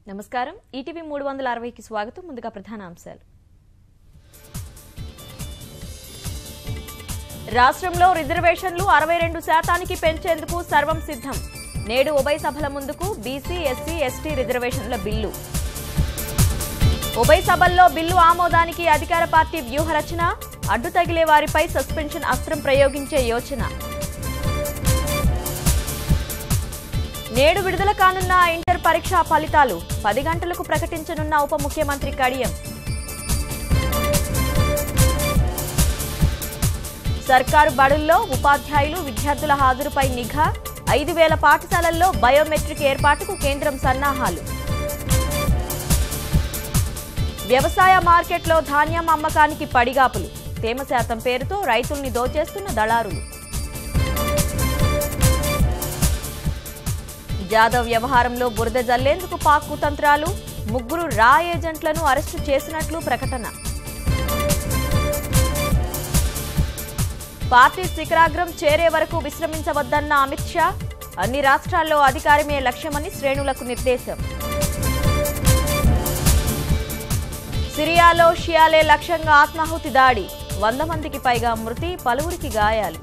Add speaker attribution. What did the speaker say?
Speaker 1: నమస్కారం ఈటీవీ 360కి స్వాగతం ముందుగా ప్రధాన అంశాలు రాష్ట్రంలో రిజర్వేషన్లు 62% పెంచేందుకు సర్వం సిద్ధం నేడు ఉభయ సభల ముందుకు బీసీ ఎస్సీ ఎస్టీ రిజర్వేషన్ల బిల్లు ఉభయ సభల్లో బిల్లు ఆమోదానికి అధికార పార్టీ వ్యూహరచన అడ్డు తగిలే వారిపై సస్పెన్షన్ అస్త్రం ప్రయోగించే యోచన నేడు విడుదల కానున్న ఇంటర్ పరీక్షా ఫలితాలు 10 గంటలకు ప్రకటించనున్న ఉప ముఖ్యమంత్రి కడియం సర్కారు బడుల్లో ఉపాధ్యాయులు విద్యార్థుల హాజరుపై నిఘా 5000 పాఠశాలల్లో బయోమెట్రిక్ ఏర్పాటుకు కేంద్రం సన్నాహాలు వ్యవసాయ మార్కెట్లో ధాన్యం అమ్మకానికి పడిగాపులు తేమ శాతం పేరుతో రైతుల్ని దోచేస్తున్న దళారులు జాదవ్ వ్యవహారంలో బురద జల్లేందుకు పాక్ కుతంత్రాలు 3 రా ఏజెంట్లను అరెస్టు చేసినట్లు ప్రకటన పార్టీ శిఖరాగ్రం చేరే వరకు విశ్రమించవద్దన్న అమిత్ షా అన్ని రాష్ట్రాల్లో అధికారమే లక్ష్యమని శ్రేణులకు నిర్దేశం సిరియాలో షియాలే లక్ష్యంగా ఆత్మాహుతి దాడి 100 మందికి పైగా మృతి పలువురికి గాయాలు